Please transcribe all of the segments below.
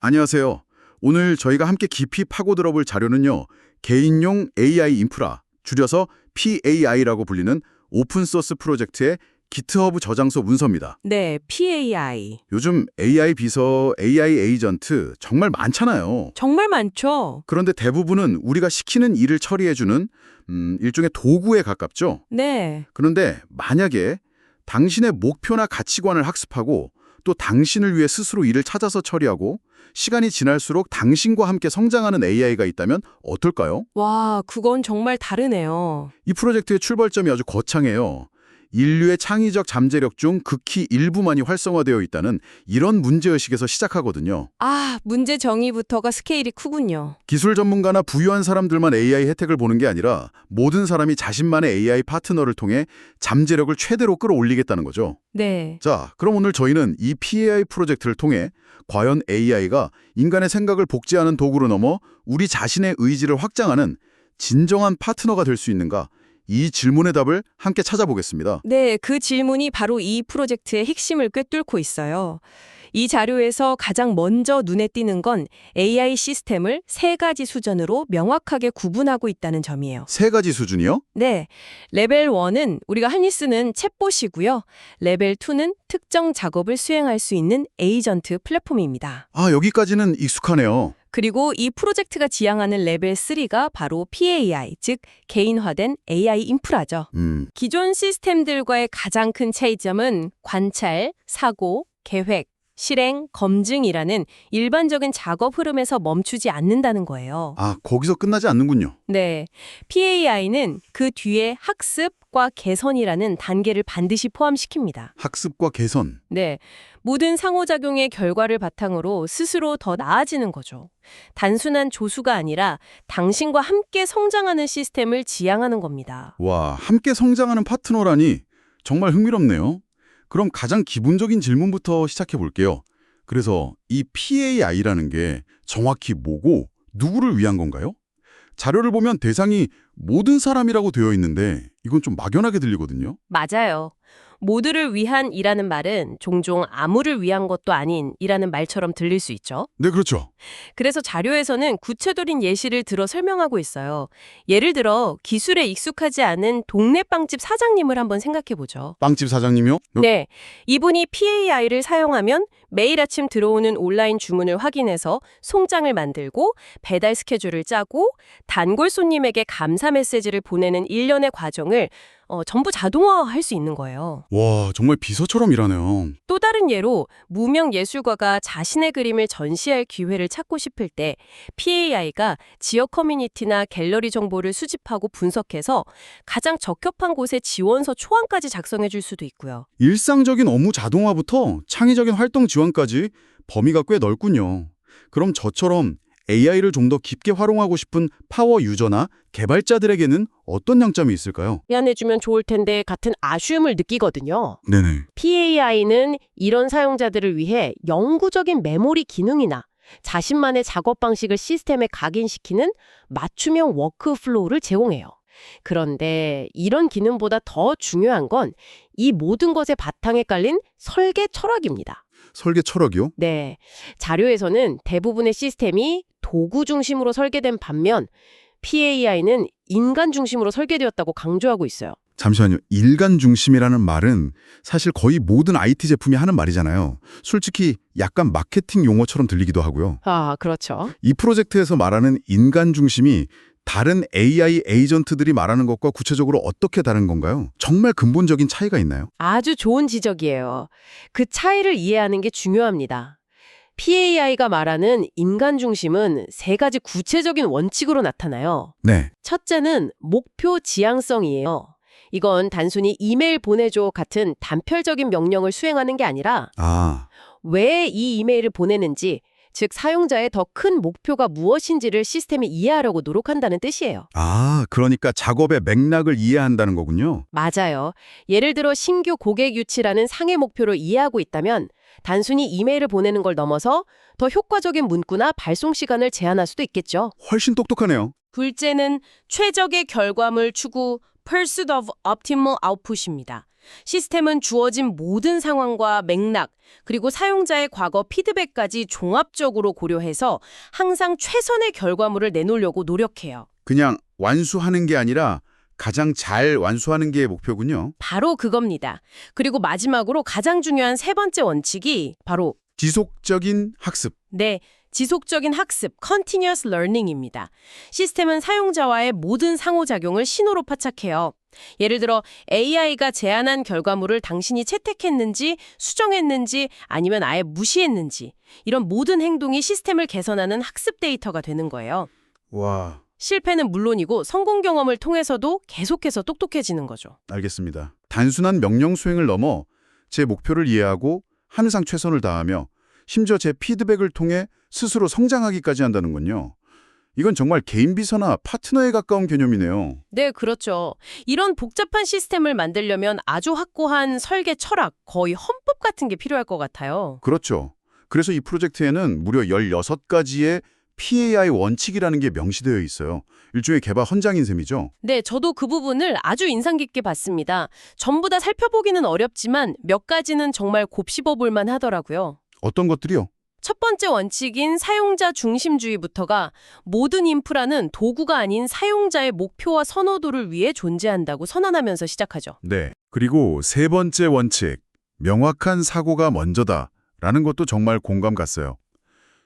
안녕하세요. 오늘 저희가 함께 깊이 파고 들어볼 자료는요. 개인용 AI 인프라, 줄여서 PAI라고 불리는 오픈소스 프로젝트의 기트허브 저장소 문서입니다. 네, PAI. 요즘 AI 비서, AI 에이전트 정말 많잖아요. 정말 많죠? 그런데 대부분은 우리가 시키는 일을 처리해주는 일종의 도구에 가깝죠. 네. 그런데 만약에 당신의 목표나 가치관을 학습하고 또 당신을 위해 스스로 일을 찾아서 처리하고 시간이 지날수록 당신과 함께 성장하는 AI가 있다면 어떨까요? 와, 그건 정말 다르네요. 이 프로젝트의 출발점이 아주 거창해요. 인류의 창의적 잠재력 중 극히 일부만이 활성화되어 있다는 이런 문제의식에서 시작하거든요. 아, 문제 정의부터가 스케일이 크군요. 기술 전문가나 부유한 사람들만 AI 혜택을 보는 게 아니라 모든 사람이 자신만의 AI 파트너를 통해 잠재력을 최대로 끌어올리겠다는 거죠. 네. 자, 그럼 오늘 저희는 이 PAI 프로젝트를 통해 과연 AI가 인간의 생각을 복제하는 도구로 넘어 우리 자신의 의지를 확장하는 진정한 파트너가 될 수 있는가? 이 질문의 답을 함께 찾아보겠습니다. 네, 그 질문이 바로 이 프로젝트의 핵심을 꿰뚫고 있어요. 이 자료에서 가장 먼저 눈에 띄는 건 AI 시스템을 세 가지 수준으로 명확하게 구분하고 있다는 점이에요. 세 가지 수준이요? 네, 레벨 1은 우리가 흔히 쓰는 챗봇이고요. 레벨 2는 특정 작업을 수행할 수 있는 에이전트 플랫폼입니다. 아, 여기까지는 익숙하네요. 그리고 이 프로젝트가 지향하는 레벨 3가 바로 PAI, 즉 개인화된 AI 인프라죠. 기존 시스템들과의 가장 큰 차이점은 관찰, 사고, 계획, 실행, 검증이라는 일반적인 작업 흐름에서 멈추지 않는다는 거예요. 아, 거기서 끝나지 않는군요. 네, PAI는 그 뒤에 학습과 개선이라는 단계를 반드시 포함시킵니다. 학습과 개선. 네, 모든 상호작용의 결과를 바탕으로 스스로 더 나아지는 거죠. 단순한 조수가 아니라 당신과 함께 성장하는 시스템을 지향하는 겁니다. 와, 함께 성장하는 파트너라니 정말 흥미롭네요. 그럼 가장 기본적인 질문부터 시작해 볼게요. 그래서 이 PAI라는 게 정확히 뭐고 누구를 위한 건가요? 자료를 보면 대상이 모든 사람이라고 되어 있는데 이건 좀 막연하게 들리거든요. 맞아요. 모두를 위한 이라는 말은 종종 아무를 위한 것도 아닌 이라는 말처럼 들릴 수 있죠. 네, 그렇죠. 그래서 자료에서는 구체적인 예시를 들어 설명하고 있어요. 예를 들어 기술에 익숙하지 않은 동네 빵집 사장님을 한번 생각해 보죠. 빵집 사장님이요? 네, 이분이 PAI를 사용하면 매일 아침 들어오는 온라인 주문을 확인해서 송장을 만들고 배달 스케줄을 짜고 단골 손님에게 감사 메시지를 보내는 일련의 과정을 전부 자동화할 수 있는 거예요. 와, 정말 비서처럼 일하네요. 또 다른 예로 무명 예술가가 자신의 그림을 전시할 기회를 찾고 싶을 때 PAI가 지역 커뮤니티나 갤러리 정보를 수집하고 분석해서 가장 적합한 곳에 지원서 초안까지 작성해 줄 수도 있고요. 일상적인 업무 자동화부터 창의적인 활동 지원까지 범위가 꽤 넓군요. 그럼 저처럼 AI를 좀 더 깊게 활용하고 싶은 파워 유저나 개발자들에게는 어떤 장점이 있을까요? 미안해주면 좋을 텐데 같은 아쉬움을 느끼거든요. 네네. PAI는 이런 사용자들을 위해 영구적인 메모리 기능이나 자신만의 작업 방식을 시스템에 각인시키는 맞춤형 워크플로우를 제공해요. 그런데 이런 기능보다 더 중요한 건 이 모든 것의 바탕에 깔린 설계 철학입니다. 설계 철학이요? 네, 자료에서는 대부분의 시스템이 도구 중심으로 설계된 반면 PAI는 인간 중심으로 설계되었다고 강조하고 있어요. 잠시만요. 일간 중심이라는 말은 사실 거의 모든 IT 제품이 하는 말이잖아요. 솔직히 약간 마케팅 용어처럼 들리기도 하고요. 아, 그렇죠. 이 프로젝트에서 말하는 인간 중심이 다른 AI 에이전트들이 말하는 것과 구체적으로 어떻게 다른 건가요? 정말 근본적인 차이가 있나요? 아주 좋은 지적이에요. 그 차이를 이해하는 게 중요합니다. PAI가 말하는 인간 중심은 세 가지 구체적인 원칙으로 나타나요. 네. 첫째는 목표 지향성이에요. 이건 단순히 이메일 보내줘 같은 단편적인 명령을 수행하는 게 아니라 왜 이 이메일을 보내는지, 즉 사용자의 더 큰 목표가 무엇인지를 시스템이 이해하려고 노력한다는 뜻이에요. 그러니까 작업의 맥락을 이해한다는 거군요. 맞아요. 예를 들어 신규 고객 유치라는 상해 목표를 이해하고 있다면 단순히 이메일을 보내는 걸 넘어서 더 효과적인 문구나 발송 시간을 제한할 수도 있겠죠. 훨씬 똑똑하네요. 둘째는 최적의 결과물 추구, Pursuit of Optimal Output입니다. 시스템은 주어진 모든 상황과 맥락, 그리고 사용자의 과거 피드백까지 종합적으로 고려해서 항상 최선의 결과물을 내놓으려고 노력해요. 그냥 완수하는 게 아니라 가장 잘 완수하는 게 목표군요. 바로 그겁니다. 그리고 마지막으로 가장 중요한 세 번째 원칙이 바로 지속적인 학습. 네, 지속적인 학습, continuous learning입니다. 시스템은 사용자와의 모든 상호작용을 신호로 포착해요. 예를 들어 AI가 제안한 결과물을 당신이 채택했는지, 수정했는지, 아니면 아예 무시했는지 이런 모든 행동이 시스템을 개선하는 학습 데이터가 되는 거예요. 와, 실패는 물론이고 성공 경험을 통해서도 계속해서 똑똑해지는 거죠. 알겠습니다. 단순한 명령 수행을 넘어 제 목표를 이해하고 항상 최선을 다하며 심지어 제 피드백을 통해 스스로 성장하기까지 한다는군요. 이건 정말 개인 비서나 파트너에 가까운 개념이네요. 네, 그렇죠. 이런 복잡한 시스템을 만들려면 아주 확고한 설계 철학, 거의 헌법 같은 게 필요할 것 같아요. 그렇죠. 그래서 이 프로젝트에는 무려 16가지의 PAI 원칙이라는 게 명시되어 있어요. 일종의 개발 헌장인 셈이죠. 네, 저도 그 부분을 아주 인상 깊게 봤습니다. 전부 다 살펴보기는 어렵지만 몇 가지는 정말 곱씹어볼 하더라고요. 어떤 것들이요? 첫 번째 원칙인 사용자 중심주의부터가 모든 인프라는 도구가 아닌 사용자의 목표와 선호도를 위해 존재한다고 선언하면서 시작하죠. 네. 그리고 세 번째 원칙, 명확한 사고가 먼저다라는 것도 정말 공감 갔어요.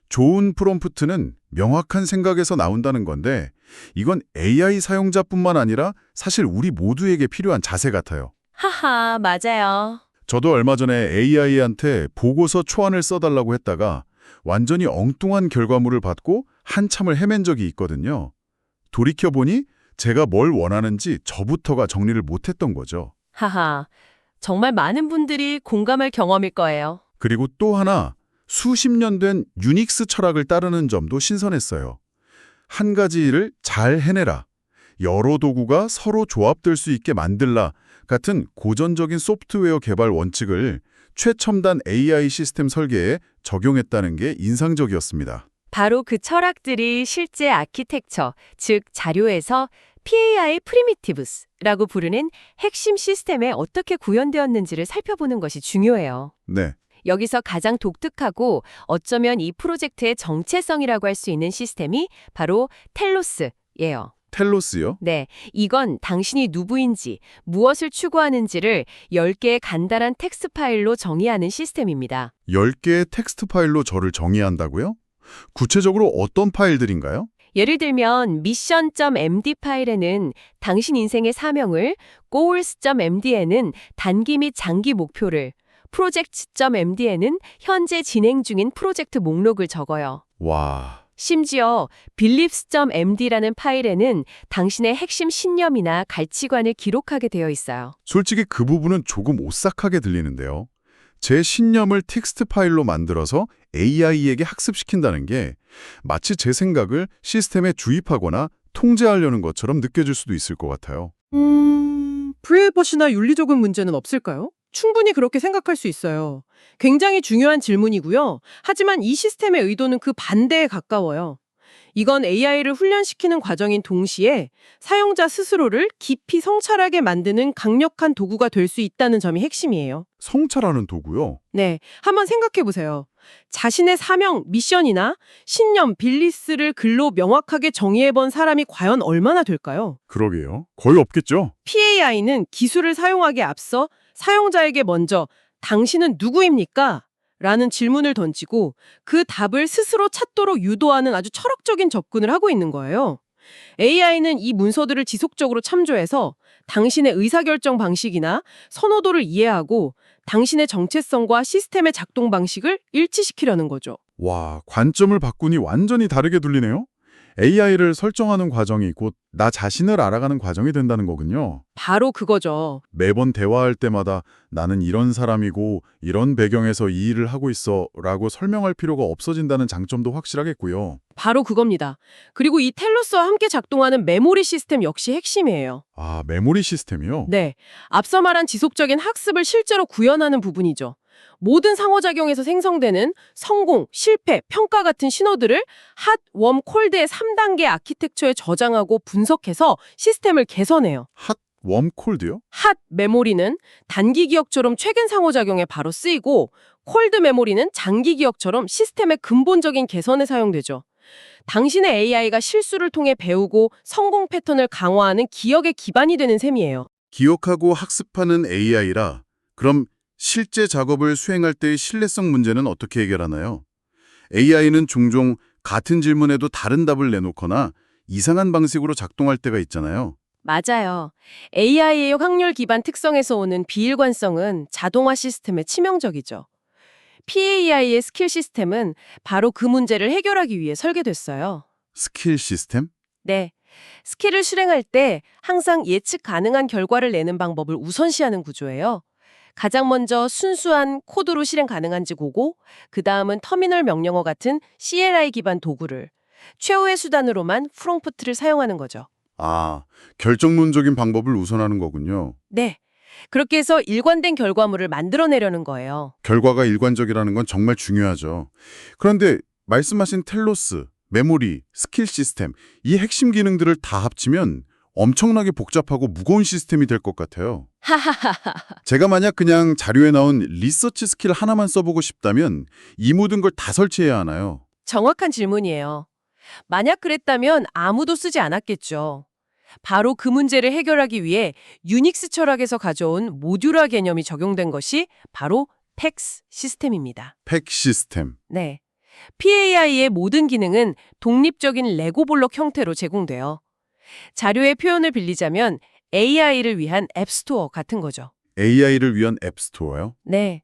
좋은 프롬프트는 명확한 생각에서 나온다는 건데 이건 AI 사용자뿐만 아니라 사실 우리 모두에게 필요한 자세 같아요. 하하, 맞아요. 저도 얼마 전에 AI한테 보고서 초안을 써달라고 했다가 완전히 엉뚱한 결과물을 받고 한참을 헤맨 적이 있거든요. 돌이켜보니 제가 뭘 원하는지 저부터가 정리를 못했던 거죠. 하하, 정말 많은 분들이 공감할 경험일 거예요. 그리고 또 하나, 수십 년 된 유닉스 철학을 따르는 점도 신선했어요. 한 가지 일을 잘 해내라, 여러 도구가 서로 조합될 수 있게 만들라 같은 고전적인 소프트웨어 개발 원칙을 최첨단 AI 시스템 설계에 적용했다는 게 인상적이었습니다. 바로 그 철학들이 실제 아키텍처, 즉 자료에서 PAI Primitives 라고 부르는 핵심 시스템에 어떻게 구현되었는지를 살펴보는 것이 중요해요. 네, 여기서 가장 독특하고 어쩌면 이 프로젝트의 정체성이라고 할 수 있는 시스템이 바로 텔로스예요. 텔로스요? 네, 이건 당신이 누구인지, 무엇을 추구하는지를 10개의 간단한 텍스트 파일로 정의하는 시스템입니다. 10개의 텍스트 파일로 저를 정의한다고요? 구체적으로 어떤 파일들인가요? 예를 들면 mission.md 파일에는 당신 인생의 사명을, goals.md에는 단기 및 장기 목표를, projects.md에는 현재 진행 중인 프로젝트 목록을 적어요. 와, 심지어 beliefs.md라는 파일에는 당신의 핵심 신념이나 가치관을 기록하게 되어 있어요. 솔직히 그 부분은 조금 오싹하게 들리는데요. 제 신념을 텍스트 파일로 만들어서 AI에게 학습시킨다는 게 마치 제 생각을 시스템에 주입하거나 통제하려는 것처럼 느껴질 수도 있을 것 같아요. 프리버시나 윤리적인 문제는 없을까요? 충분히 그렇게 생각할 수 있어요. 굉장히 중요한 질문이고요. 하지만 이 시스템의 의도는 그 반대에 가까워요. 이건 AI를 훈련시키는 과정인 동시에 사용자 스스로를 깊이 성찰하게 만드는 강력한 도구가 될 수 있다는 점이 핵심이에요. 성찰하는 도구요? 네, 한번 생각해 보세요. 자신의 사명, 미션이나 신념, 빌리스를 글로 명확하게 정의해본 사람이 과연 얼마나 될까요? 그러게요. 거의 없겠죠? PAI는 기술을 사용하기에 앞서 사용자에게 먼저 당신은 누구입니까? 라는 질문을 던지고 그 답을 스스로 찾도록 유도하는 아주 철학적인 접근을 하고 있는 거예요. AI는 이 문서들을 지속적으로 참조해서 당신의 의사결정 방식이나 선호도를 이해하고 당신의 정체성과 시스템의 작동 방식을 일치시키려는 거죠. 와, 관점을 바꾸니 완전히 다르게 들리네요. AI를 설정하는 과정이 곧 나 자신을 알아가는 과정이 된다는 거군요. 바로 그거죠. 매번 대화할 때마다 나는 이런 사람이고 이런 배경에서 이 일을 하고 있어 라고 설명할 필요가 없어진다는 장점도 확실하겠고요. 바로 그겁니다. 그리고 이 텔로스와 함께 작동하는 메모리 시스템 역시 핵심이에요. 아, 메모리 시스템이요? 네, 앞서 말한 지속적인 학습을 실제로 구현하는 부분이죠. 모든 상호작용에서 생성되는 성공, 실패, 평가 같은 신호들을 핫, 웜, 콜드의 3단계 아키텍처에 저장하고 분석해서 시스템을 개선해요. 핫, 웜콜드요? 핫 메모리는 단기 기억처럼 최근 상호작용에 바로 쓰이고 콜드 메모리는 장기 기억처럼 시스템의 근본적인 개선에 사용되죠. 당신의 AI가 실수를 통해 배우고 성공 패턴을 강화하는 기억의 기반이 되는 셈이에요. 기억하고 학습하는 AI라 그럼 실제 작업을 수행할 때의 신뢰성 문제는 어떻게 해결하나요? AI는 종종 같은 질문에도 다른 답을 내놓거나 이상한 방식으로 작동할 때가 있잖아요. 맞아요. AI의 확률 기반 특성에서 오는 비일관성은 자동화 시스템에 치명적이죠. PAI의 스킬 시스템은 바로 그 문제를 해결하기 위해 설계됐어요. 스킬 시스템? 네. 스킬을 실행할 때 항상 예측 가능한 결과를 내는 방법을 우선시하는 구조예요. 가장 먼저 순수한 코드로 실행 가능한지 보고 그 다음은 터미널 명령어 같은 CLI 기반 도구를 최후의 수단으로만 프롬프트를 사용하는 거죠. 아, 결정론적인 방법을 우선하는 거군요. 네. 그렇게 해서 일관된 결과물을 만들어내려는 거예요. 결과가 일관적이라는 건 정말 중요하죠. 그런데 말씀하신 텔로스, 메모리, 스킬 시스템, 이 핵심 기능들을 다 합치면 엄청나게 복잡하고 무거운 시스템이 될 것 같아요. 하하하하. 제가 만약 그냥 자료에 나온 리서치 스킬 하나만 써보고 싶다면 이 모든 걸 다 설치해야 하나요? 정확한 질문이에요. 만약 그랬다면 아무도 쓰지 않았겠죠. 바로 그 문제를 해결하기 위해 유닉스 철학에서 가져온 모듈화 개념이 적용된 것이 바로 PEX 시스템입니다. 팩 시스템. 네. PAI의 모든 기능은 독립적인 레고 블록 형태로 제공돼요. 자료의 표현을 빌리자면 AI를 위한 앱스토어 같은 거죠. AI를 위한 앱스토어요? 네.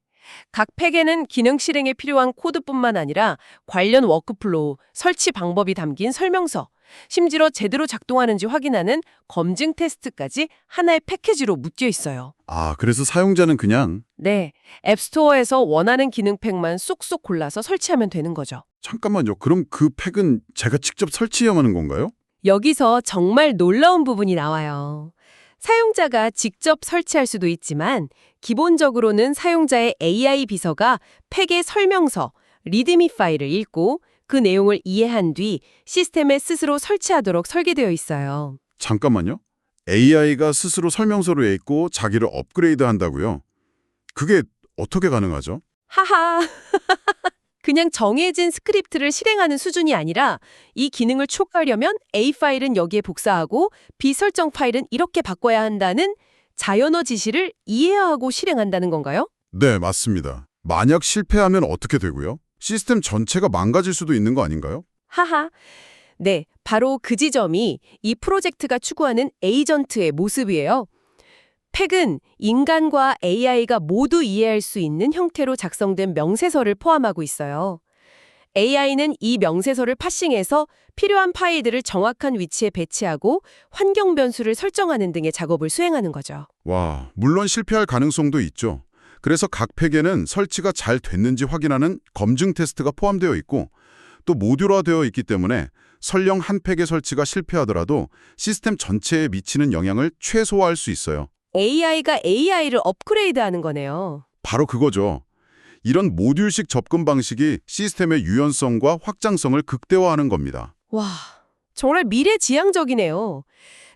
각 팩에는 기능 실행에 필요한 코드뿐만 아니라 관련 워크플로우, 설치 방법이 담긴 설명서, 심지어 제대로 작동하는지 확인하는 검증 테스트까지 하나의 패키지로 묶여 있어요. 아, 그래서 사용자는 그냥 네. 앱스토어에서 원하는 기능 팩만 쏙쏙 골라서 설치하면 되는 거죠. 잠깐만요. 그럼 그 팩은 제가 직접 설치해야만 하는 건가요? 여기서 정말 놀라운 부분이 나와요. 사용자가 직접 설치할 수도 있지만 기본적으로는 사용자의 AI 비서가 팩의 설명서, 리드미 파일을 읽고 그 내용을 이해한 뒤 시스템에 스스로 설치하도록 설계되어 있어요. 잠깐만요. AI가 스스로 설명서를 읽고 자기를 업그레이드 한다고요? 그게 어떻게 가능하죠? 하하. 그냥 정해진 스크립트를 실행하는 수준이 아니라 이 기능을 촉구하려면 A 파일은 여기에 복사하고 B 설정 파일은 이렇게 바꿔야 한다는 자연어 지시를 이해하고 실행한다는 건가요? 네, 맞습니다. 만약 실패하면 어떻게 되고요? 시스템 전체가 망가질 수도 있는 거 아닌가요? 하하. 네, 바로 그 지점이 이 프로젝트가 추구하는 에이전트의 모습이에요. 팩은 인간과 AI가 모두 이해할 수 있는 형태로 작성된 명세서를 포함하고 있어요. AI는 이 명세서를 파싱해서 필요한 파일들을 정확한 위치에 배치하고 환경 변수를 설정하는 등의 작업을 수행하는 거죠. 와, 물론 실패할 가능성도 있죠. 그래서 각 팩에는 설치가 잘 됐는지 확인하는 검증 테스트가 포함되어 있고 또 모듈화되어 있기 때문에 설령 한 팩의 설치가 실패하더라도 시스템 전체에 미치는 영향을 최소화할 수 있어요. AI가 AI를 업그레이드하는 거네요. 바로 그거죠. 이런 모듈식 접근 방식이 시스템의 유연성과 확장성을 극대화하는 겁니다. 와, 정말 미래지향적이네요.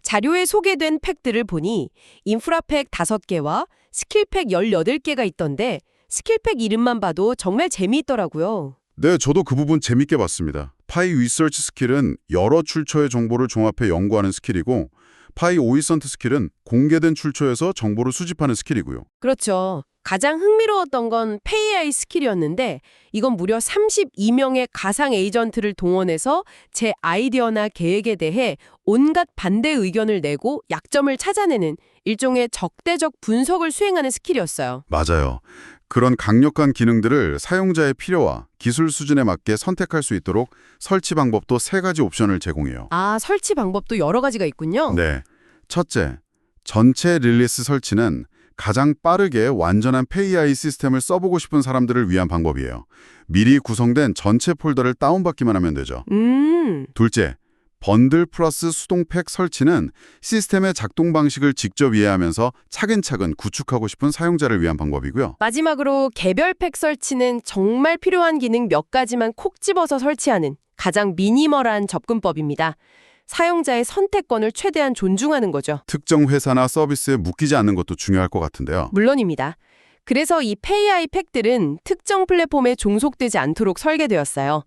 자료에 소개된 팩들을 보니 인프라팩 5개와 스킬팩 18개가 있던데 스킬팩 이름만 봐도 정말 재미있더라고요. 네, 저도 그 부분 재밌게 봤습니다. 파이 리서치 스킬은 여러 출처의 정보를 종합해 연구하는 스킬이고 파이 오이선트 스킬은 공개된 출처에서 정보를 수집하는 스킬이고요. 그렇죠. 가장 흥미로웠던 건 페이아이 스킬이었는데 이건 무려 32명의 가상 에이전트를 동원해서 제 아이디어나 계획에 대해 온갖 반대 의견을 내고 약점을 찾아내는 일종의 적대적 분석을 수행하는 스킬이었어요. 맞아요. 그런 강력한 기능들을 사용자의 필요와 기술 수준에 맞게 선택할 수 있도록 설치 방법도 3가지 옵션을 제공해요. 아, 설치 방법도 여러 가지가 있군요. 네. 첫째, 전체 릴리스 설치는 가장 빠르게 완전한 PAI 시스템을 써보고 싶은 사람들을 위한 방법이에요. 미리 구성된 전체 폴더를 다운받기만 하면 되죠. 둘째, 번들 플러스 수동팩 설치는 시스템의 작동 방식을 직접 이해하면서 차근차근 구축하고 싶은 사용자를 위한 방법이고요. 마지막으로 개별 팩 설치는 정말 필요한 기능 몇 가지만 콕 집어서 설치하는 가장 미니멀한 접근법입니다. 사용자의 선택권을 최대한 존중하는 거죠. 특정 회사나 서비스에 묶이지 않는 것도 중요할 것 같은데요. 물론입니다. 그래서 이 페이아이 팩들은 특정 플랫폼에 종속되지 않도록 설계되었어요.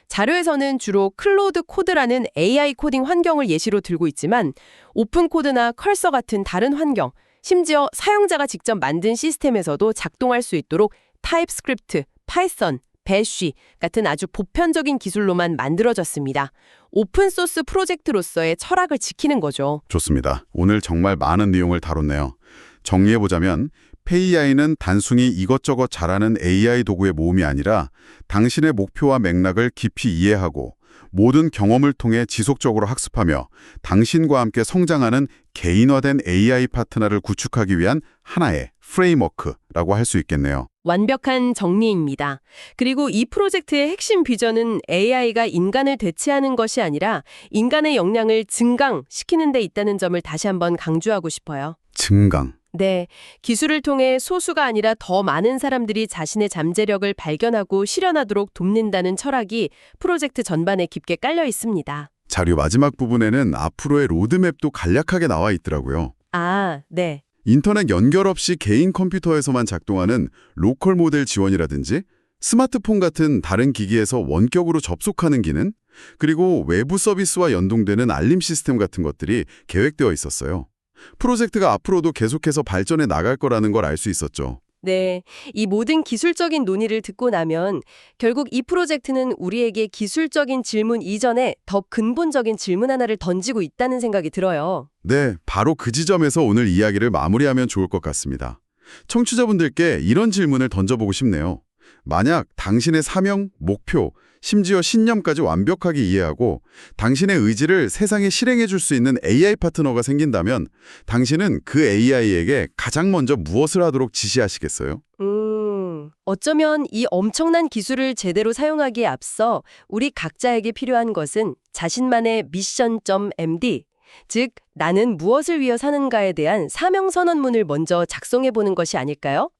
자료에서는 주로 클로드 코드라는 AI 코딩 환경을 예시로 들고 있지만 오픈 코드나 컬서 같은 다른 환경, 심지어 사용자가 직접 만든 시스템에서도 작동할 수 있도록 타입스크립트, 파이썬, 배쉬 같은 아주 보편적인 기술로만 만들어졌습니다. 오픈소스 프로젝트로서의 철학을 지키는 거죠. 좋습니다. 오늘 정말 많은 내용을 다뤘네요. 정리해보자면 페이아이는 단순히 이것저것 잘하는 AI 도구의 모음이 아니라 당신의 목표와 맥락을 깊이 이해하고 모든 경험을 통해 지속적으로 학습하며 당신과 함께 성장하는 개인화된 AI 파트너를 구축하기 위한 하나의 프레임워크라고 할 수 있겠네요. 완벽한 정리입니다. 그리고 이 프로젝트의 핵심 비전은 AI가 인간을 대체하는 것이 아니라 인간의 역량을 증강시키는 데 있다는 점을 다시 한번 강조하고 싶어요. 증강. 네, 기술을 통해 소수가 아니라 더 많은 사람들이 자신의 잠재력을 발견하고 실현하도록 돕는다는 철학이 프로젝트 전반에 깊게 깔려 있습니다. 자료 마지막 부분에는 앞으로의 로드맵도 간략하게 나와 있더라고요. 아, 네. 인터넷 연결 없이 개인 컴퓨터에서만 작동하는 로컬 모델 지원이라든지 스마트폰 같은 다른 기기에서 원격으로 접속하는 기능, 그리고 외부 서비스와 연동되는 알림 시스템 같은 것들이 계획되어 있었어요. 프로젝트가 앞으로도 계속해서 발전해 나갈 거라는 걸 알 수 있었죠. 네, 이 모든 기술적인 논의를 듣고 나면 결국 이 프로젝트는 우리에게 기술적인 질문 이전에 더 근본적인 질문 하나를 던지고 있다는 생각이 들어요. 네, 바로 그 지점에서 오늘 이야기를 마무리하면 좋을 것 같습니다. 청취자분들께 이런 질문을 던져보고 싶네요. 만약 당신의 사명, 목표, 심지어 신념까지 완벽하게 이해하고 당신의 의지를 세상에 실행해 줄 수 있는 AI 파트너가 생긴다면 당신은 그 AI에게 가장 먼저 무엇을 하도록 지시하시겠어요? 어쩌면 이 엄청난 기술을 제대로 사용하기에 앞서 우리 각자에게 필요한 것은 자신만의 미션.md, 즉 나는 무엇을 위해 사는가에 대한 사명선언문을 먼저 작성해보는 것이 아닐까요?